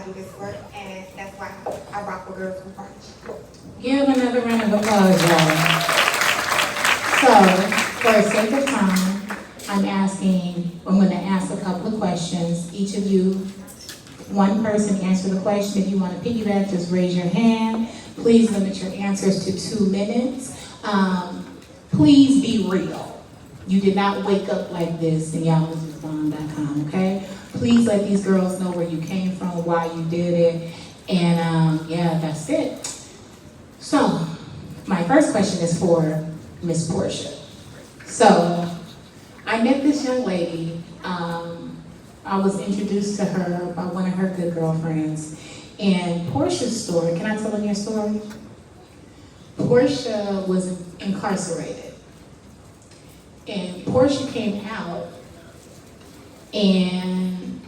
do this work, and that's why I rock with Girls Who Brunch. Give another round of applause, y'all. So, for the sake of time, I'm going to ask a couple of questions. Each of you, one person answer the question. If you want to piggyback, just raise your hand. Please limit your answers to 2 minutes. Please be real. You did not wake up like this and y'all was just bomb.com, okay? Please let these girls know where you came from, why you did it, and yeah, that's it. So, my first question is for Miss Portia. So, I met this young lady. I was introduced to her by one of her good girlfriends. And Portia's story, can I tell them your story? Portia was incarcerated. And Portia came out, and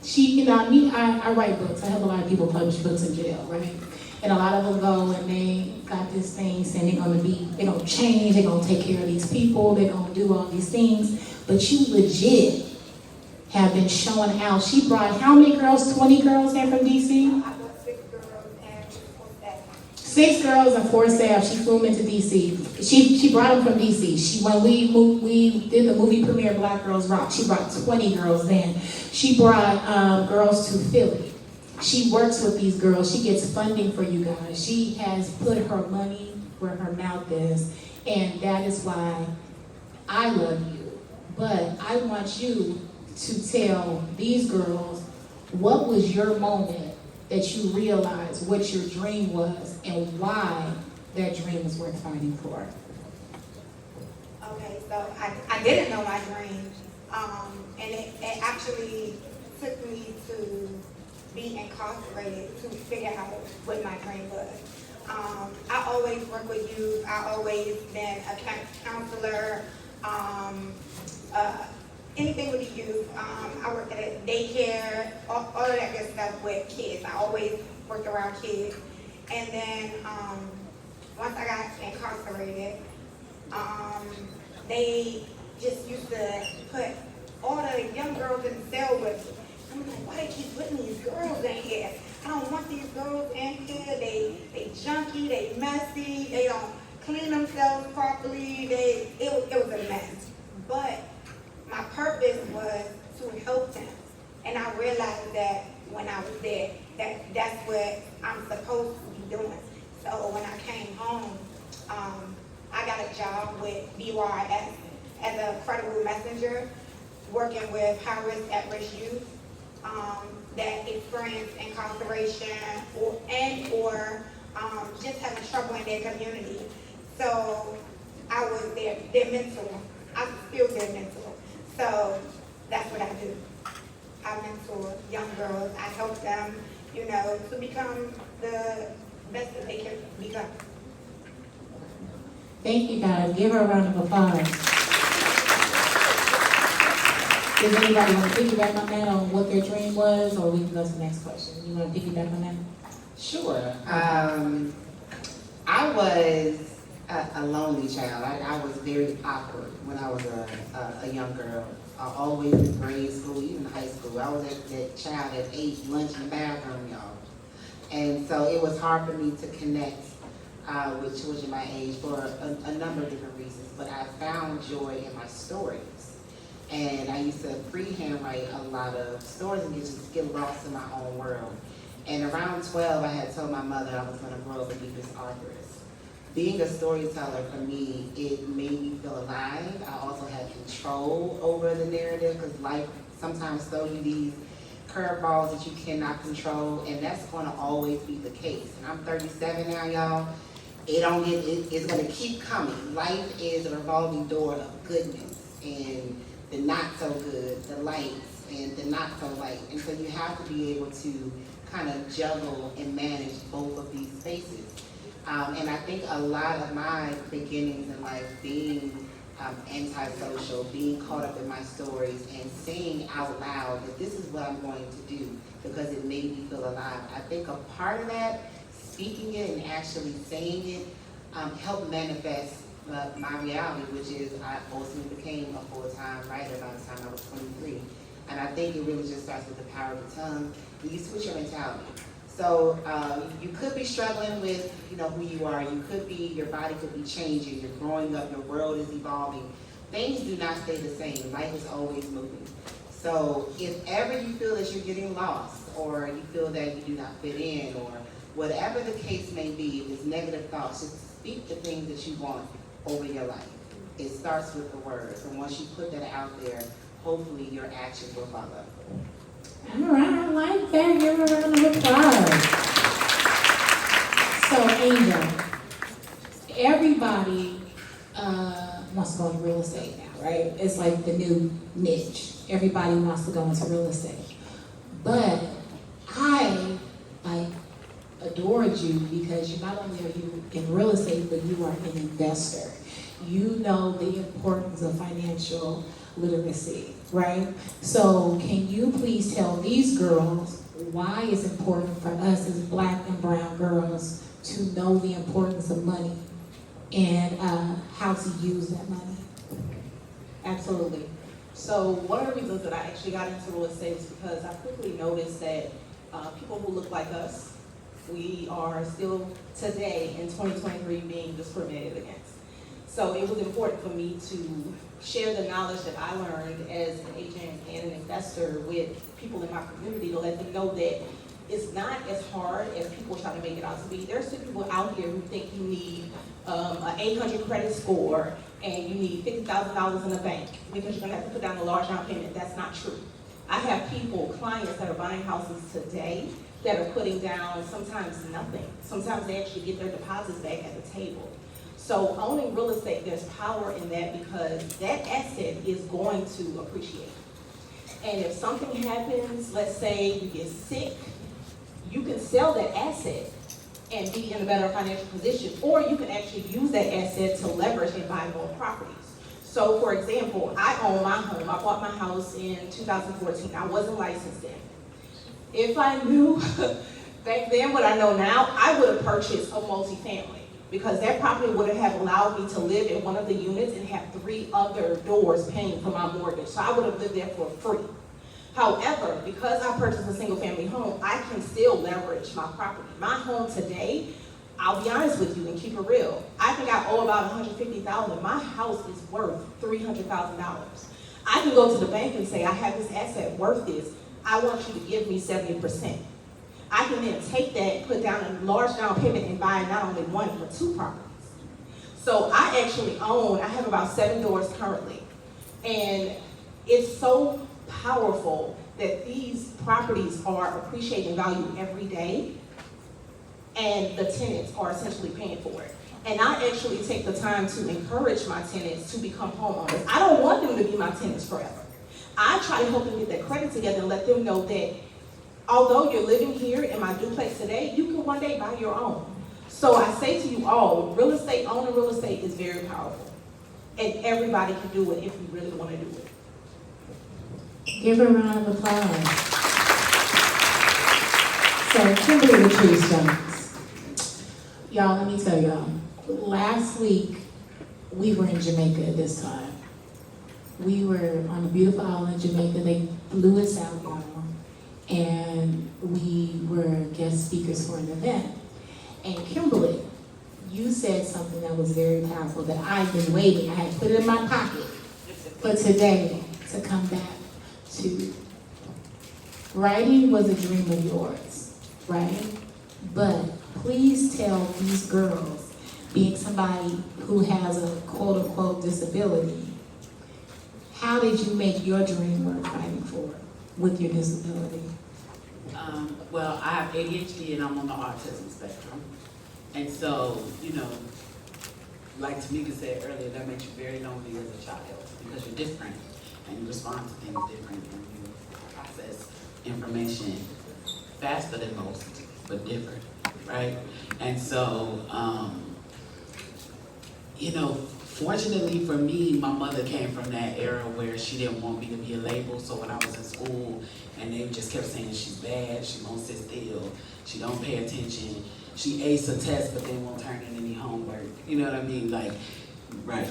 she, I write books. I help a lot of people publish books in jail, right? And a lot of them go and they got this thing saying they're gonna change, they're gonna take care of these people, they're gonna do all these things. But you legit have been showing out. She brought how many girls? 20 girls in from DC? I brought 6 girls and 4 staff. 6 girls and 4 staff. She flew them into DC. She brought them from DC. When we did the movie premiere Black Girls Rock, she brought 20 girls in. She brought girls to Philly. She works with these girls. She gets funding for you guys. She has put her money where her mouth is, and that is why I love you. But I want you to tell these girls what was your moment that you realized what your dream was and why that dream was worth fighting for. Okay, so I didn't know my dream, and it actually took me to be incarcerated to figure out what my dream was. I always work with youth. I always been a counselor, anything with the youth. I worked at a daycare, all of that good stuff with kids. I always worked around kids. And then once I got incarcerated, they just used to put all the young girls in the cell with me. I'm like, why they keep putting these girls in here? I don't want these girls in here. They junky, they messy, they don't clean themselves properly. It was a mess. But my purpose was to help them. And I realized that when I was there, that's what I'm supposed to be doing. So when I came home, I got a job with BYS as a credible messenger, working with high-risk, at-risk youth that experience incarceration or just having trouble in their community. So I was their mentor. I'm still their mentor. So that's what I do. I mentor young girls. I help them, to become the best that they can become. Thank you guys. Give her a round of applause. Does anybody want to piggyback on that, on what their dream was, or we can go to the next question? You want to piggyback on that? Sure. I was a lonely child. I was very awkward when I was a young girl. Always in grade school, even high school. I was that child that ate lunch in the bathroom, y'all. And so it was hard for me to connect with children my age for a number of different reasons. But I found joy in my stories. And I used to freehand write a lot of stories and just get lost in my own world. And around 12, I had told my mother I was going to grow up and be this authoress. Being a storyteller, for me, it made me feel alive. I also had control over the narrative because life sometimes throws you these curveballs that you cannot control, and that's going to always be the case. And I'm 37 now, y'all. It's going to keep coming. Life is a revolving door of goodness and the not so good, the lights and the not so light. And so you have to be able to kind of juggle and manage both of these spaces. And I think a lot of my beginnings in life being antisocial, being caught up in my stories and saying out loud that this is what I'm going to do because it made me feel alive. I think a part of that, speaking it and actually saying it, helped manifest my reality, which is I ultimately became a full-time writer by the time I was 23. And I think it really just starts with the power of the tongue. You switch your mentality. So you could be struggling with, who you are. Your body could be changing. You're growing up. Your world is evolving. Things do not stay the same. Life is always moving. So if ever you feel that you're getting lost, or you feel that you do not fit in, or whatever the case may be, if it's negative thoughts, just speak the things that you want over your life. It starts with the words. And once you put that out there, hopefully your actions will follow. All right, I like that. Give her a round of applause. So, Angel, everybody wants to go into real estate now, right? It's like the new niche. Everybody wants to go into real estate. But I adored you because you not only are you in real estate, but you are an investor. You know the importance of financial literacy, right? So can you please tell these girls why it's important for us as Black and brown girls to know the importance of money and how to use that money? Absolutely. So one of the reasons that I actually got into real estate is because I quickly noticed that people who look like us, we are still today in 2023 being discriminated against. So it was important for me to share the knowledge that I learned as an agent and an investor with people in my community to let them know that it's not as hard as people try to make it out to be. There's still people out here who think you need an 800 credit score and you need $50,000 in the bank because you're gonna have to put down a large down payment. That's not true. I have clients that are buying houses today that are putting down sometimes nothing. Sometimes they actually get their deposits back at the table. So owning real estate, there's power in that because that asset is going to appreciate. And if something happens, let's say you get sick, you can sell that asset and be in a better financial position, or you can actually use that asset to leverage and buy more properties. So for example, I own my home. I bought my house in 2014. I wasn't licensed then. If I knew back then what I know now, I would have purchased a multifamily because that property would have allowed me to live in one of the units and have 3 other doors paying for my mortgage. So I would have lived there for free. However, because I purchased a single family home, I can still leverage my property. My home today, I'll be honest with you and keep it real. I think I owe about $150,000. My house is worth $300,000. I can go to the bank and say, I have this asset worth this. I want you to give me 70%. I can then take that, put down a large down payment and buy not only one, but 2 properties. So I actually I have about 7 doors currently. And it's so powerful that these properties are appreciating value every day and the tenants are essentially paying for it. And I actually take the time to encourage my tenants to become homeowners. I don't want them to be my tenants forever. I try to help them get their credit together and let them know that although you're living here in my duplex today, you can one day buy your own. So I say to you all, owning real estate is very powerful. And everybody can do it if you really want to do it. Give her a round of applause. So, Kimberly Latrice Jones. Y'all, let me tell y'all. Last week, we were in Jamaica at this time. We were on a beautiful island in Jamaica. They flew us out, y'all. And we were guest speakers for an event. And Kimberly, you said something that was very powerful that I've been waiting. I had put it in my pocket for today to come back to. Writing was a dream of yours, right? But please tell these girls, being somebody who has a quote-unquote disability, how did you make your dream worth fighting for with your disability? Well, I have ADHD and I'm on the autism spectrum. And so, like Tamika said earlier, that makes you very lonely as a child because you're different and you respond to things different and you process information faster than most, but different, right? And so, fortunately for me, my mother came from that era where she didn't want me to be a label. So when I was in school and they just kept saying she's bad, she won't sit still, she don't pay attention, she aced a test but then won't turn in any homework. You know what I mean? Like, right.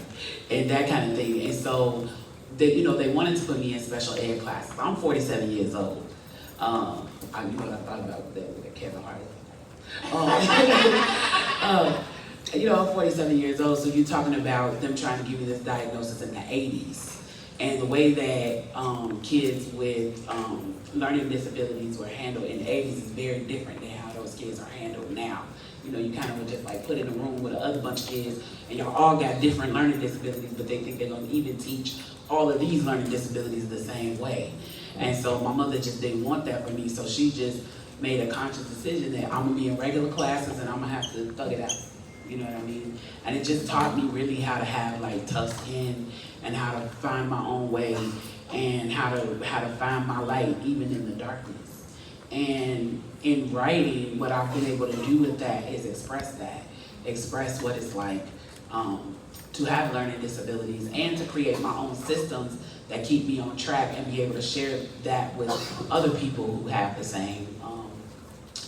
And that kind of thing. And so they wanted to put me in special ed classes. I'm 47 years old. You know what I thought about that with Kevin Hart. You know, I'm 47 years old, so you're talking about them trying to give me this diagnosis in the 80s. And the way that kids with learning disabilities were handled in the 80s is very different than how those kids are handled now. You know, you kind of would just like put in a room with another bunch of kids, and y'all all got different learning disabilities, but they think they're gonna even teach all of these learning disabilities the same way. And so my mother just didn't want that for me, so she just made a conscious decision that I'm gonna be in regular classes and I'm gonna have to thug it out. You know what I mean? And it just taught me really how to have like tough skin and how to find my own way and how to find my light even in the darkness. And in writing, what I've been able to do with that is express what it's like to have learning disabilities and to create my own systems that keep me on track and be able to share that with other people who have the same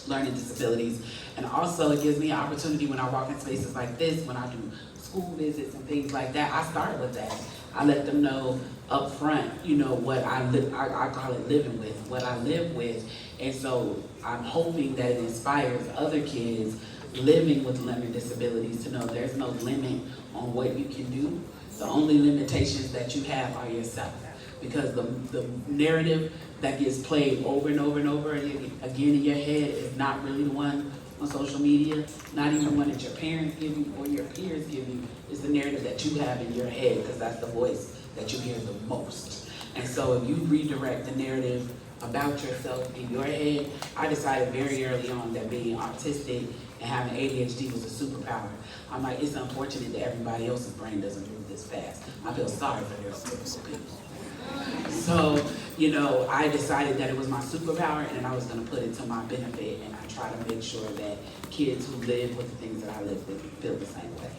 learning disabilities. And also it gives me an opportunity when I walk in spaces like this, when I do school visits and things like that, I start with that. I let them know up front, you know, what I call it living with, what I live with. And so I'm hoping that it inspires other kids living with learning disabilities to know there's no limit on what you can do. The only limitations that you have are yourself. Because the narrative that gets played over and over and over again in your head is not really the one on social media, not even one that your parents give you or your peers give you. It's the narrative that you have in your head, because that's the voice that you hear the most. And so if you redirect the narrative about yourself in your head, I decided very early on that being autistic and having ADHD was a superpower. I'm like, it's unfortunate that everybody else's brain doesn't move this fast. I feel sorry for those people. So, you know, I decided that it was my superpower and I was gonna put it to my benefit, and I try to make sure that kids who live with the things that I live with feel the same way.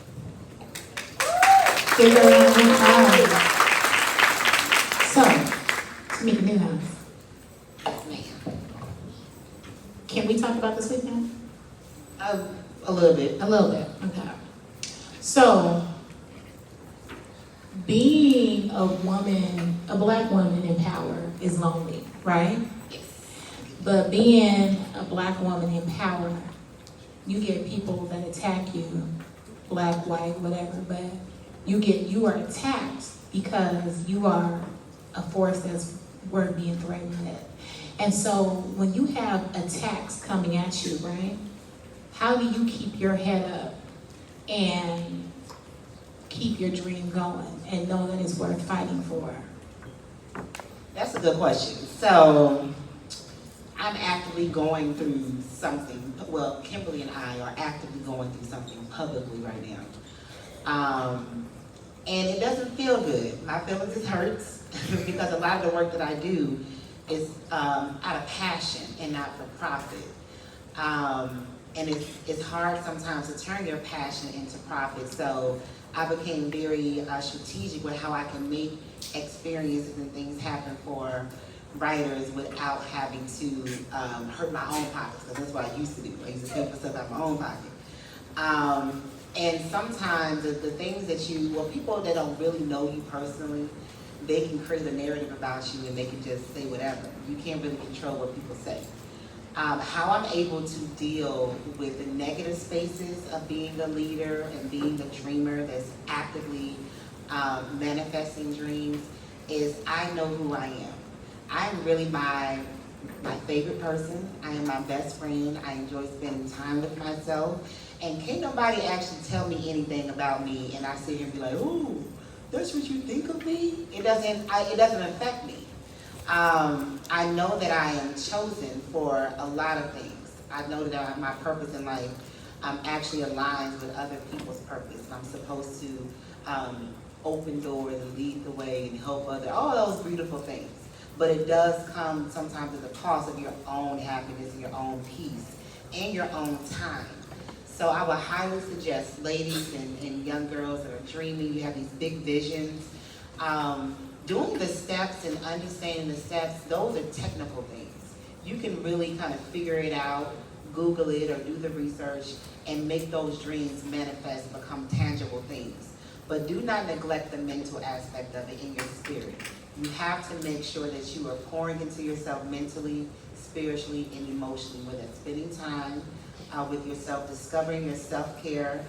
Give her a round of applause. So, Tamika Newhouse, can we talk about this week now? A little bit. A little bit, okay. So, being a woman, a black woman in power is lonely, right? Yes. But being a black woman in power, you get people that attack you, black, white, whatever, but you are attacked because you are a force that's worth being threatened at. And so when you have attacks coming at you, right? How do you keep your head up and keep your dream going and know that it's worth fighting for? That's a good question. So I'm actively going through something. Well, Kimberly and I are actively going through something publicly right now. And it doesn't feel good. My feelings is hurts because a lot of the work that I do is out of passion and not for profit. And it's hard sometimes to turn your passion into profit. So I became very strategic with how I can make experiences and things happen for writers without having to hurt my own pockets, because that's what I used to do. I used to pay for stuff out of my own pocket. And sometimes the things that people that don't really know you personally, they can create a narrative about you and they can just say whatever. You can't really control what people say. How I'm able to deal with the negative spaces of being a leader and being a dreamer that's actively manifesting dreams is I know who I am. I'm really my favorite person. I am my best friend. I enjoy spending time with myself. And can't nobody actually tell me anything about me and I sit here and be like, ooh, that's what you think of me? It doesn't affect me. I know that I am chosen for a lot of things. I know that my purpose in life actually aligns with other people's purpose. I'm supposed to open doors and lead the way and help others, all those beautiful things. But it does come sometimes at the cost of your own happiness and your own peace and your own time. So I would highly suggest ladies and young girls that are dreaming, you have these big visions, doing the steps and understanding the steps, those are technical things. You can really kind of figure it out, Google it or do the research and make those dreams manifest, become tangible things. But do not neglect the mental aspect of it in your spirit. You have to make sure that you are pouring into yourself mentally, spiritually, and emotionally, whether it's spending time with yourself, discovering your self-care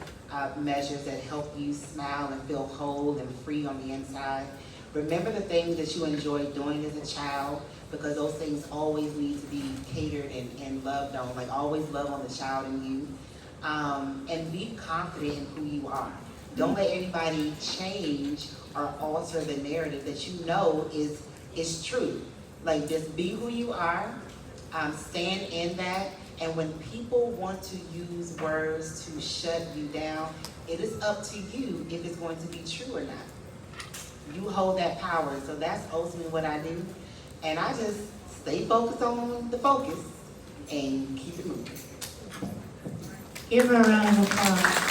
measures that help you smile and feel whole and free on the inside. Remember the things that you enjoyed doing as a child, because those things always need to be catered and loved on, like always love on the child in you. And be confident in who you are. Don't let anybody change or alter the narrative that you know is true. Like, just be who you are, stand in that, and when people want to use words to shut you down, it is up to you if it's going to be true or not. You hold that power, so that's ultimately what I do. And I just stay focused on the focus and keep it moving. Give her a round of applause.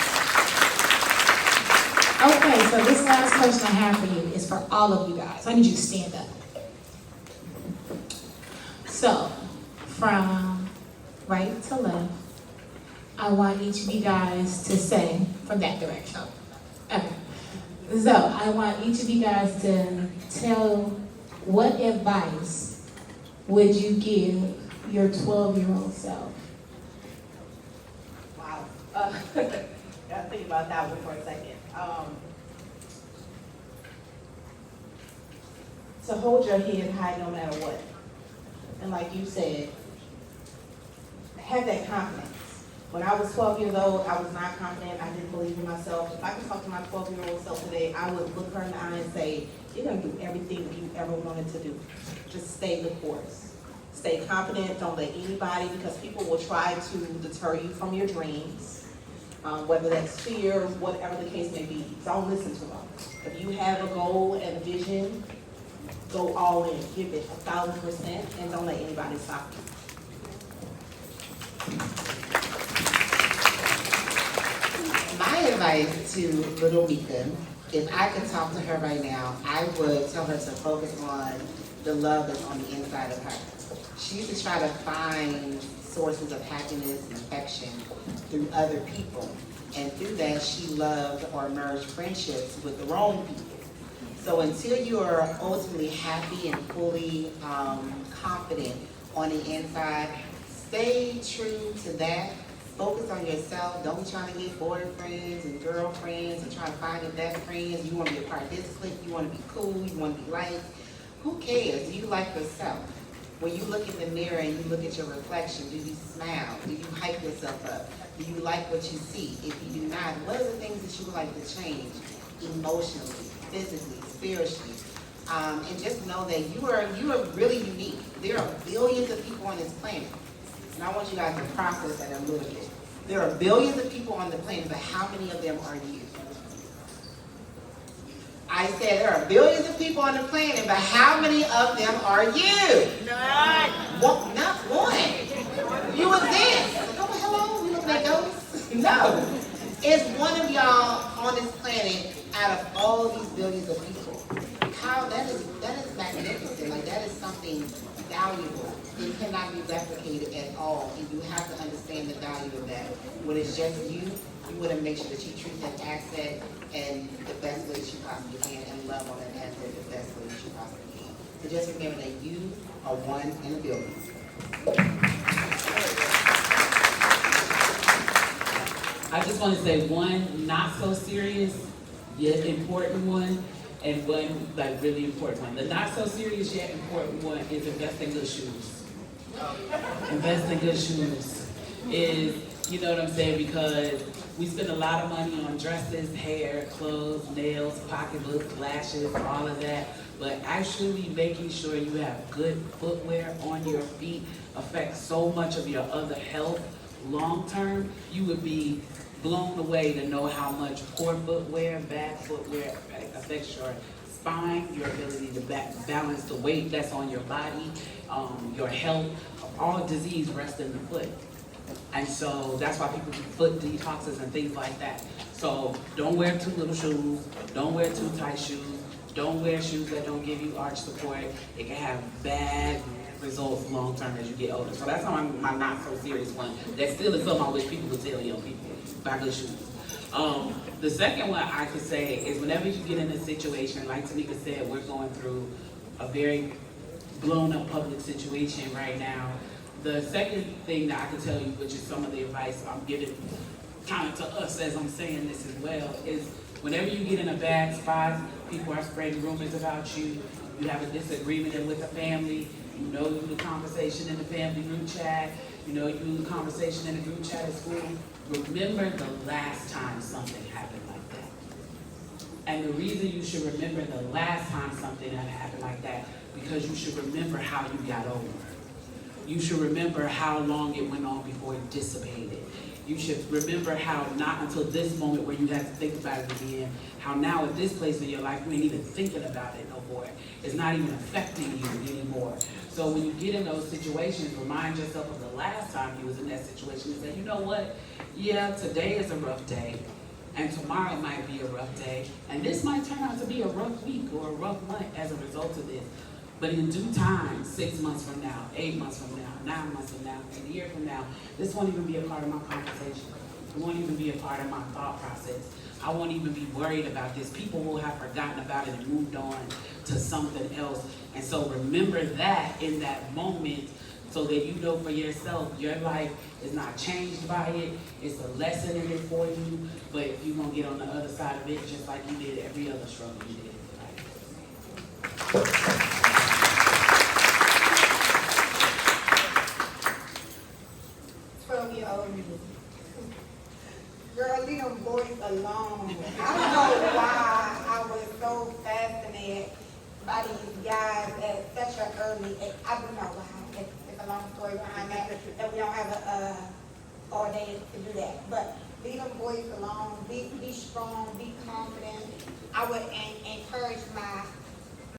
Okay, so this last question I have for you is for all of you guys. I need you to stand up. So, from right to left, I want each of you guys to say from that direction. Okay. So, I want each of you guys to tell what advice would you give your 12-year-old self? Wow. Gotta think about that one for a second. To hold your head high no matter what. And like you said, have that confidence. When I was 12 years old, I was not confident. I didn't believe in myself. If I could talk to my 12-year-old self today, I would look her in the eye and say, you're gonna do everything you ever wanted to do. Just stay the course. Stay confident, don't let anybody, because people will try to deter you from your dreams. Whether that's fear, whatever the case may be, don't listen to them. If you have a goal and a vision, go all in, give it 1,000%, and don't let anybody stop you. My advice to little Mika, if I could talk to her right now, I would tell her to focus on the love that's on the inside of her. She used to try to find sources of happiness and affection through other people. And through that, she loved or merged friendships with the wrong people. So until you are ultimately happy and fully confident on the inside, stay true to that. Focus on yourself. Don't be trying to get boyfriends and girlfriends and trying to find your best friends. You want to be a part of this clique. You want to be cool. You want to be liked. Who cares? Do you like yourself? When you look in the mirror and you look at your reflection, do you smile? Do you hype yourself up? Do you like what you see? If you do not, what are the things that you would like to change emotionally, physically, spiritually? And just know that you are really unique. There are billions of people on this planet. And I want you guys to process that a little bit. There are billions of people on the planet, but how many of them are you? I said there are billions of people on the planet, but how many of them are you? None. Not one. You exist. Like, oh, hello, we looking at those? No. It's one of y'all on this planet out of all of these billions of people. How that is magnificent. Like, that is something valuable. It cannot be replicated at all, and you have to understand the value of that. When it's just you want to make sure that you treat that asset in the best way that you possibly can, and love on that asset the best way that you possibly can. So just remember that you are one in a billion. I just want to say one not so serious yet important one, and one like really important one. The not so serious yet important one is invest in good shoes. Invest in good shoes is, you know what I'm saying, because we spend a lot of money on dresses, hair, clothes, nails, pocketbooks, lashes, all of that. But actually making sure you have good footwear on your feet affects so much of your other health long term. You would be blown away to know how much poor footwear, bad footwear affects your spine, your ability to balance the weight that's on your body, your health. All disease rests in the foot. And so that's why people do foot detoxes and things like that. So don't wear too little shoes, don't wear too tight shoes, don't wear shoes that don't give you arch support. It can have bad results long term as you get older. So that's my not so serious one. That still is something I wish people would tell young people, buy good shoes. The second one I could say is whenever you get in a situation, like Tamika said, we're going through a very blown up public situation right now. The second thing that I can tell you, which is some of the advice I'm giving kind of to us as I'm saying this as well, is whenever you get in a bad spot, people are spreading rumors about you, you have a disagreement with a family, you know you the conversation in the family group chat, you know you the conversation in the group chat at school, remember the last time something happened like that. And the reason you should remember the last time something that happened like that, because you should remember how you got over. You should remember how long it went on before it dissipated. You should remember how not until this moment where you had to think about it again, how now at this place in your life, you ain't even thinking about it no more. It's not even affecting you anymore. So when you get in those situations, remind yourself of the last time you was in that situation and say, you know what? Yeah, today is a rough day, and tomorrow might be a rough day, and this might turn out to be a rough week or a rough month as a result of this. But in due time, 6 months from now, 8 months from now, 9 months from now, a year from now, this won't even be a part of my conversation. It won't even be a part of my thought process. I won't even be worried about this. People will have forgotten about it and moved on to something else. And so remember that in that moment so that you know for yourself, your life is not changed by it. It's a lesson in it for you, but you're going to get on the other side of it just like you did every other struggle you did in life. 12-year-old me. Girl, leave them boys alone. I don't know why I was so fascinated by these guys at such an early age. I don't know why. It's a long story behind that we don't have all day to do that. But leave them boys alone. Be strong. Be confident. I would encourage my